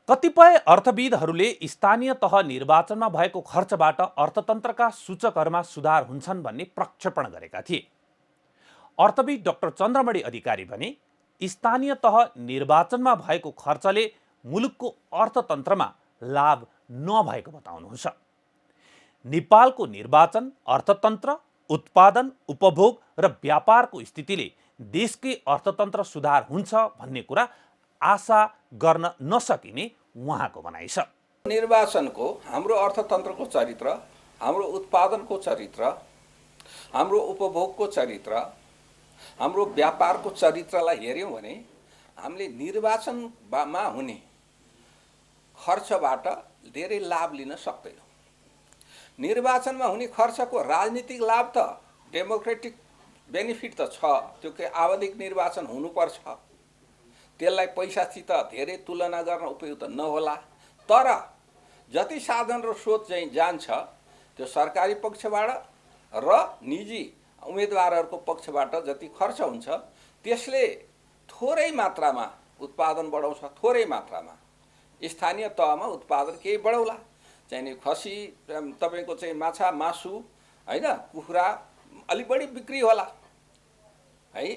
कतिपय अर्थविदहरूले स्थानीय तह निर्वाचनमा भएको खर्चबाट अर्थतन्त्रका सूचकहरूमा सुधार हुन्छन् भन्ने प्रक्षेपण गरेका थिए। अर्थविद डाक्टर चन्द्रमणि अधिकारी भने स्थानीय तह निर्वाचनमा भएको खर्चले मुलुकको अर्थतन्त्रमा लाभ नभएको बताउनुहुन्छ। नेपालको निर्वाचन, अर्थतन्त्र, उत्पादन, उपभोग र व्यापारको स्थितिले देशकै अर्थतन्त्र सुधार हुन्छ भन्ने कुरा आशा गर्न नसकिने उहाँको भनाइ छ। निर्वाचनको हाम्रो अर्थतन्त्रको चरित्र, हाम्रो उत्पादनको चरित्र, हाम्रो उपभोगको चरित्र, हाम्रो व्यापारको चरित्रलाई हेर्यौँ भने हामीले निर्वाचनमा हुने खर्चबाट धेरै लाभ लिन सक्दैनौँ। निर्वाचनमा हुने खर्चको राजनीतिक लाभ त डेमोक्रेटिक बेनिफिट त छ, त्यो के आवधिक निर्वाचन हुनुपर्छ, त्यसलाई पैसासित धेरै तुलना गर्न उपयुक्त नहोला। तर जति साधन र स्रोत चाहिँ जान्छ त्यो सरकारी पक्षबाट र निजी उम्मेदवारहरूको पक्षबाट जति खर्च हुन्छ त्यसले थोरै मात्रामा उत्पादन बढाउँछ, थोरै मात्रामा स्थानीय तहमा उत्पादन केही बढाउला, चाहिँ नि खसी तपाईँको चाहिँ माछा मासु हैन, कुखुरा अलि बढी बिक्री होला है।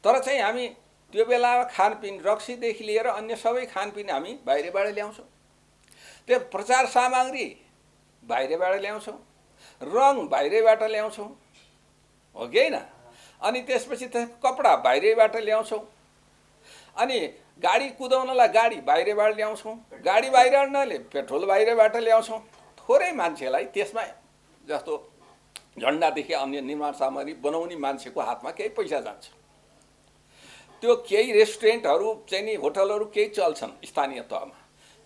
तर चाहिँ हामी त्यो बेला खानपिन रक्सीदेखि लिएर अन्य सबै खानपिन हामी बाहिरबाट ल्याउँछौँ, त्यो प्रचार सामग्री बाहिरबाट ल्याउँछौँ, रङ बाहिरबाट ल्याउँछौँ, हो कि होइन? अनि त्यसपछि कपडा बाहिरबाट ल्याउँछौँ, अनि गाडी कुदाउनलाई गाडी बाहिरबाट ल्याउँछौँ, गाडी बाहिरले पेट्रोल बाहिरबाट ल्याउँछौँ। थोरै मान्छेलाई त्यसमा जस्तो झन्डादेखि अन्य निर्माण सामग्री बनाउने मान्छेको हातमा केही पैसा जान्छ, त्यो केही रेस्टुरेन्टहरू चाहिँ नि होटलहरू केही चल्छन् स्थानीय तहमा,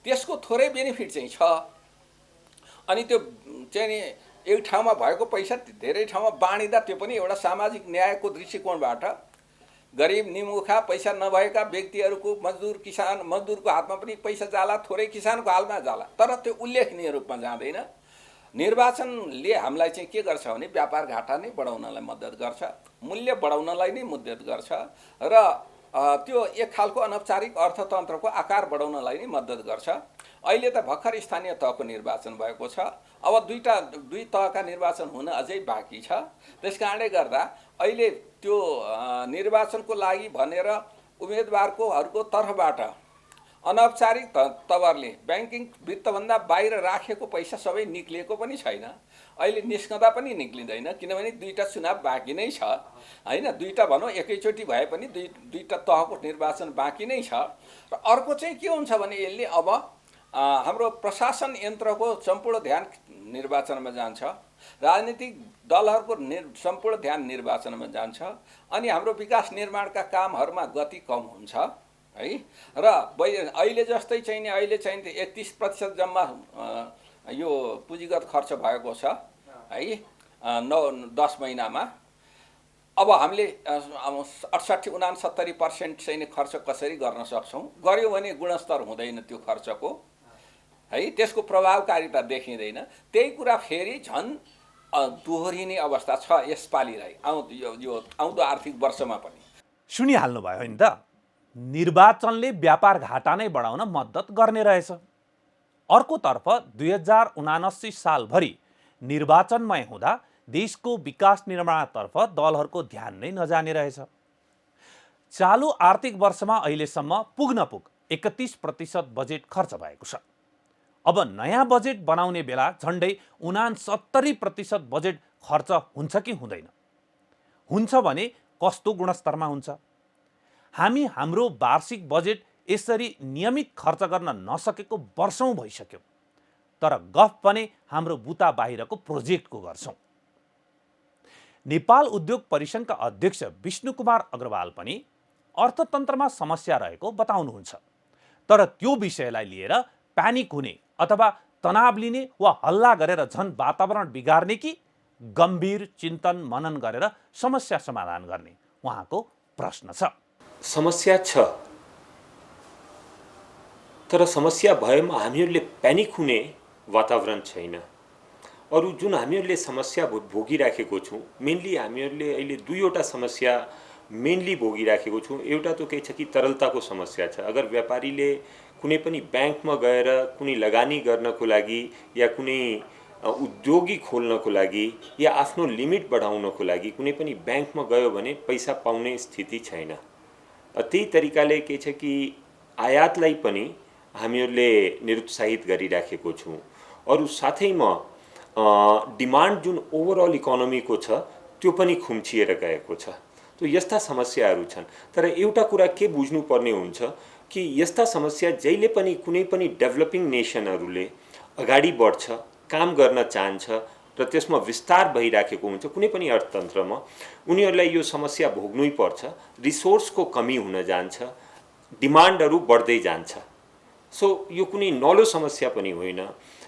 त्यसको थोरै बेनिफिट चाहिँ छ। अनि त्यो चाहिँ नि एक ठाउँमा भएको पैसा धेरै ठाउँमा बाँडिँदा त्यो पनि एउटा सामाजिक न्यायको दृष्टिकोणबाट गरिब निमुखा पैसा नभएका व्यक्तिहरूको मजदुरको हातमा पनि पैसा जाला, थोरै किसानको हातमा जाला, तर त्यो उल्लेखनीय रूपमा जाँदैन। निर्वाचनले हामीलाई चाहिँ के गर्छ भने व्यापार घाटा नै बढाउनलाई मद्दत गर्छ, मूल्य बढाउनलाई नै मद्दत गर्छ र त्यो एक खालको अनौपचारिक अर्थतन्त्रको आकार बढाउनलाई नै मद्दत गर्छ। अहिले त भर्खर स्थानीय तहको निर्वाचन भएको छ, अब दुई तहका निर्वाचन हुन अझै बाँकी छ। त्यसकारणले गर्दा अहिले त्यो निर्वाचनको लागि भनेर उम्मेदवारहरूको तर्फबाट अनौपचारिक तवरले ब्याङ्किङ वित्तभन्दा बाहिर राखेको पैसा सबै निक्लिएको पनि छैन, अहिले निस्कँदा पनि निक्लिँदैन, किनभने दुईवटा चुनाव बाँकी नै छ हैन। दुईवटा भनौँ एकैचोटि भए पनि दुईवटा तहको निर्वाचन बाँकी नै छ। र अर्को चाहिँ के हुन्छ भने यसले अब हाम्रो प्रशासन यन्त्रको सम्पूर्ण ध्यान निर्वाचनमा जान्छ, राजनीतिक दलहरूको सम्पूर्ण ध्यान निर्वाचनमा जान्छ, अनि हाम्रो विकास निर्माणका कामहरूमा गति कम हुन्छ है। र अहिले जस्तै चाहिँ नि अहिले चाहिँ 31% जम्मा यो पुँजीगत खर्च भएको छ है 9-10 महिनामा। अब हामीले 68-69% चाहिँ नि खर्च कसरी गर्न सक्छौँ, गर्यो भने गुणस्तर हुँदैन त्यो खर्चको है, त्यसको प्रभावकारिता देखिँदैन। त्यही कुरा फेरि झन् दोहोरिने अवस्था छ यसपालिलाई यो आउँदो आर्थिक वर्षमा पनि। सुनिहाल्नु भयो नि त, निर्वाचनले व्यापार घाटा नै बढाउन मद्दत गर्ने रहेछ। अर्कोतर्फ 2079 सालभरि निर्वाचनमय हुँदा देशको विकास निर्माणतर्फ दलहरूको ध्यान नै नजाने रहेछ। चालु आर्थिक वर्षमा अहिलेसम्म पुग्नपुग 31% बजेट खर्च भएको छ। अब नयाँ बजेट बनाउने बेला झन्डै 69% बजेट खर्च हुन्छ कि हुँदैन? हुन्छ भने कस्तो गुणस्तरमा हुन्छ? हामी हाम्रो वार्षिक बजेट यसरी नियमित खर्च गर्न नसकेको वर्षौं भइसक्यो, तर गफ भने हाम्रो बुता बाहिरको प्रोजेक्टको गर्छौं। नेपाल उद्योग परिसंघका अध्यक्ष विष्णुकुमार अग्रवाल पनि अर्थतन्त्रमा समस्या रहेको बताउनुहुन्छ, तर त्यो विषयलाई लिएर प्यानिक हुने अथवा तनाव लिने वा हल्ला गरेर झन् वातावरण बिगार्ने कि गम्भीर चिन्तन मनन गरेर समस्या समाधान गर्ने उहाँको प्रश्न छ। समस्या छ, तर समस्या भएमा हामीहरूले प्यानिक हुने वातावरण छैन। अरू जुन हामीहरूले समस्या भोगिराखेको छौँ, मेनली हामीहरूले अहिले दुईवटा समस्या मेनली भोगिराखेको छौँ। एउटा त के छ कि तरलताको समस्या छ। अगर व्यापारीले कुनै पनि ब्याङ्कमा गएर कुनै लगानी गर्नको लागि या कुनै उद्योगी खोल्नको लागि या आफ्नो लिमिट बढाउनको लागि कुनै पनि ब्याङ्कमा गयो भने पैसा पाउने स्थिति छैन। त्यही तरिकाले के छ कि आयातलाई पनि हामीहरूले निरुत्साहित गरिराखेको छौँ। अरू साथैमा डिमान्ड जुन ओभरअल इकोनोमीको छ त्यो पनि खुम्चिएर गएको छ। तो यस्ता समस्याहरू छन्। तर एउटा कुरा के बुझ्नुपर्ने हुन्छ कि यस्ता समस्या जहिले पनि कुनै पनि डेभलपिङ नेसनहरूले अगाडि बढ्छ, काम गर्न चाहन्छ र त्यसमा विस्तार भइराखेको हुन्छ कुनै पनि अर्थतन्त्रमा, उनीहरूलाई यो समस्या भोग्नै पर्छ। रिसोर्सको कमी हुन जान्छ, डिमान्डहरू बढ्दै जान्छ। सो यो कुनै नौलो समस्या पनि होइन।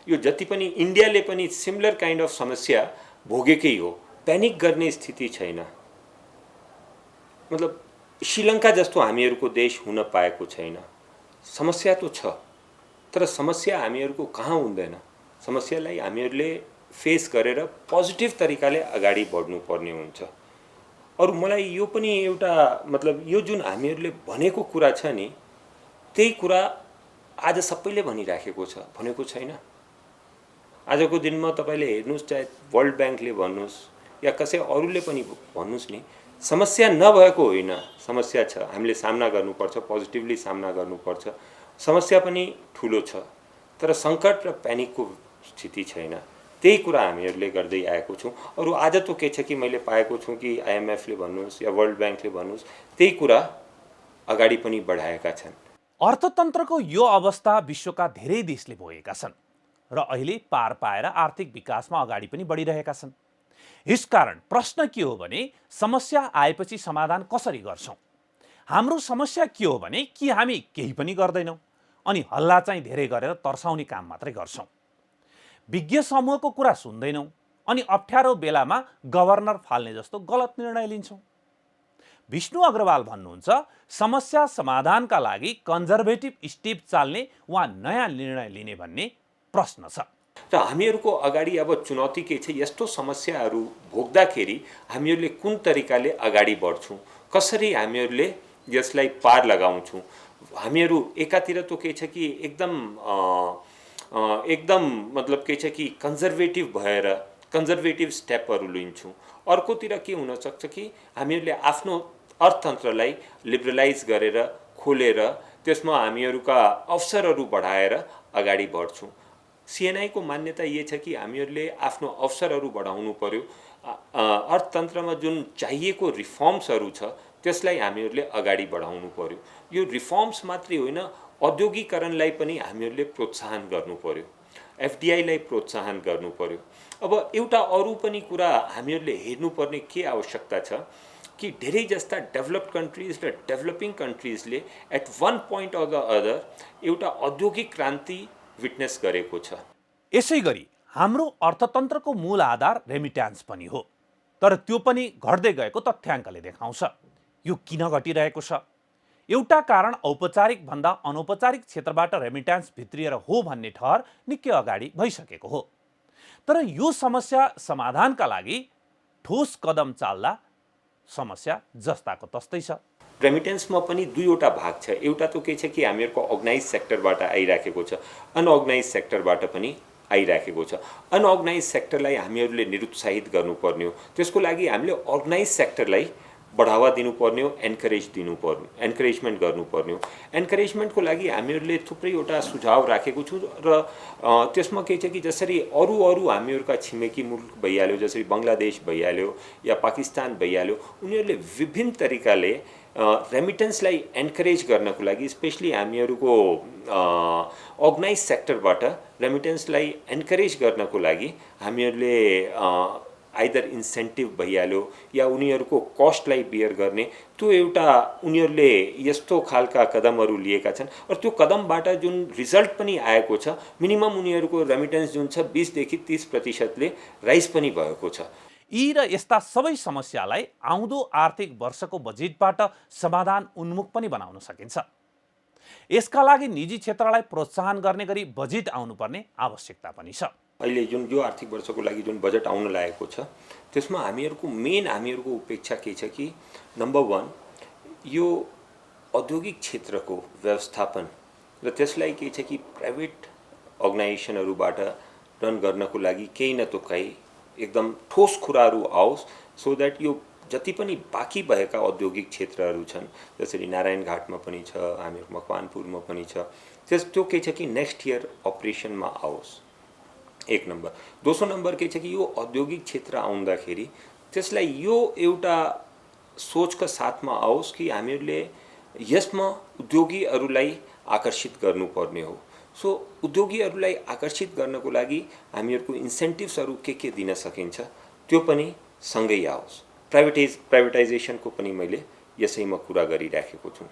यो जति पनि इन्डियाले पनि सिमिलर काइन्ड अफ समस्या भोगेकै हो, प्यानिक गर्ने स्थिति छैन। मतलब श्रीलङ्का जस्तो हामीहरूको देश हुन पाएको छैन। समस्या तो छ, तर समस्या हामीहरूको कहाँ हुँदैन। समस्यालाई हामीहरूले फेस गरेर पोजिटिभ तरिकाले अगाडि बढ्नुपर्ने हुन्छ। अरू मलाई यो पनि एउटा मतलब यो जुन हामीहरूले भनेको कुरा छ नि, त्यही कुरा आज सबैले भनिराखेको छ, भनेको छैन। आजको दिनमा तपाईले हेर्नुस्, चाहे वर्ल्ड ब्याङ्कले भन्नुस् या कसै अरूले पनि भन्नुस् नि, समस्या नभएको होइन, समस्या छ। हामीले सामना गर्नुपर्छ, पोजिटिभली सामना गर्नुपर्छ। समस्या पनि ठुलो छ, तर सङ्कट र प्यानिकको स्थिति छैन। त्यही कुरा हामीहरूले गर्दै आएको छौँ। अरू आज त के छ कि मैले पाएको छु कि आइएमएफले भन्नुहोस् या वर्ल्ड ब्याङ्कले भन्नुहोस्, त्यही कुरा अगाडि पनि बढाएका छन्। अर्थतन्त्रको यो अवस्था विश्वका धेरै देशले भोगेका छन् र अहिले पार पाएर आर्थिक विकासमा अगाडि पनि बढिरहेका छन्। यसकारण प्रश्न के हो भने समस्या आएपछि समाधान कसरी गर्छौं? हाम्रो समस्या के हो भने कि हामी केही पनि गर्दैनौं अनि हल्ला चाहिँ धेरै गरेर तर्साउने काम मात्रै गर्छौं। विज्ञ समूहको कुरा सुन्दैनौं अनि अप्ठ्यारो बेलामा गभर्नर फाल्ने जस्तो गलत निर्णय लिन्छौं। विष्णु अग्रवाल भन्नुहुन्छ, समस्या समाधानका लागि कन्जर्भेटिभ स्टेप चाल्ने वा नयाँ निर्णय लिने भन्ने प्रश्न छ। र हामीहरूको अगाडि अब चुनौती के छ, यस्तो समस्याहरू भोग्दाखेरि हामीहरूले कुन तरिकाले अगाडि बढ्छौँ, कसरी हामीहरूले यसलाई पार लगाउँछौँ। हामीहरू एकातिर त के छ कि एकदम मतलब के छ कि कन्जर्भेटिभ भएर कन्जर्भेटिभ स्टेपहरू लिन्छौँ। अर्कोतिर के हुनसक्छ कि हामीहरूले आफ्नो अर्थतन्त्रलाई लिबरलाइज गरेर खोलेर त्यसमा हामीहरूका अवसरहरू बढाएर अगाडि बढ्छौँ। सिएनआईको मान्यता यो छ कि हामीहरूले आफ्नो अवसरहरू बढाउनु पर्यो। अर्थतन्त्रमा जुन चाहिएको रिफर्म्सहरू छ त्यसलाई हामीहरूले अगाडि बढाउनु पर्यो। यो रिफर्म्स मात्रै होइन, औद्योगिकरणलाई पनि हामीहरूले प्रोत्साहन गर्नु पर्यो, एफडीआईलाई प्रोत्साहन गर्नु पर्यो। अब एउटा अरू पनि कुरा हामीहरूले हेर्नुपर्ने के आवश्यकता छ कि धेरै जस्ता डेभलप्ड कन्ट्रिज र डेभलपिङ कन्ट्रिजले at one point or the other एउटा औद्योगिक क्रान्ति विटनेस गरेको छ। यसैगरी हाम्रो अर्थतन्त्रको मूल आधार रेमिट्यान्स पनि हो, तर त्यो पनि घट्दै गएको तथ्याङ्कले देखाउँछ। यो किन घटिरहेको छ? एउटा कारण औपचारिक भन्दा अनौपचारिक क्षेत्रबाट रेमिट्यान्स भित्रिएर हो भन्ने ठहर निकै अगाडि भइसकेको हो। तर यो समस्या समाधानका लागि ठोस कदम चाल्दा समस्या जस्ताको तस्तै छ। रेमिटेन्समा पनि दुईवटा भाग छ। एउटा त के छ कि हामीहरूको अर्गनाइज सेक्टरबाट आइराखेको छ, अनअर्गनाइज सेक्टरबाट पनि आइराखेको छ। अनअर्गनाइज सेक्टरलाई हामीहरूले निरुत्साहित गर्नुपर्ने हो। त्यसको लागि हामीले अर्गनाइज सेक्टरलाई बढावा दिनुपर्ने हो, एन्करेजमेन्ट गर्नुपर्ने हो। एन्करेजमेन्टको लागि हामीहरूले थुप्रैवटा सुझाव राखेको छु र त्यसमा के छ कि जसरी अरू हामीहरूका छिमेकी मुल्क भइहाल्यो, जसरी बङ्गलादेश भइहाल्यो या पाकिस्तान भइहाल्यो, उनीहरूले विभिन्न तरिकाले रेमिटेन्सलाई एन्करेज गर्नको लागि स्पेसली हामीहरूको अर्गनाइज सेक्टरबाट रेमिटेन्सलाई एन्करेज गर्नको लागि हामीहरूले आइदर इन्सेन्टिभ भइहाल्यो या उनीहरूको कस्टलाई बियर गर्ने त्यो एउटा उनीहरूले यस्तो खालका कदमहरू लिएका छन्। र त्यो कदमबाट जुन रिजल्ट पनि आएको छ, मिनिमम उनीहरूको रेमिटेन्स जुन छ 20 देखि 30% राइज पनि भएको छ। यी र यस्ता सबै समस्यालाई आउँदो आर्थिक वर्षको बजेटबाट समाधान उन्मुख पनि बनाउन सकिन्छ। यसका लागि निजी क्षेत्रलाई प्रोत्साहन गर्ने गरी बजेट आउनुपर्ने आवश्यकता पनि छ। अहिले जुन यो आर्थिक वर्षको लागि जुन बजेट आउन लागेको छ त्यसमा हामीहरूको उपेक्षा के छ कि नम्बर 1 यो औद्योगिक क्षेत्रको व्यवस्थापन र त्यसलाई के छ कि प्राइभेट अर्गनाइजेसनहरूबाट रन गर्नको लागि केही न त केही एकदम ठोस कुराहरू आओस्, सो द्याट यो जति पनि बाँकी भएका औद्योगिक क्षेत्रहरू छन्, जसरी नारायणघाटमा पनि छ, हामीहरू मकवानपुरमा पनि छ, त्यो के छ कि नेक्स्ट इयर अपरेसनमा आओस्, एक नम्बर। दोस्रो नम्बर के छ कि यो औद्योगिक क्षेत्र आउँदाखेरि त्यसलाई यो एउटा सोचका साथमा आओस् कि हामीहरूले यसमा उद्योगीहरूलाई आकर्षित गर्नुपर्ने हो। सो उद्योगीहरूलाई आकर्षित गर्नको लागि हामीहरूको इन्सेन्टिभ्सहरू के दिन सकिन्छ त्यो पनि सँगै आओस्। प्राइभेटाइजेसनको पनि मैले यसैमा कुरा गरिराखेको छु।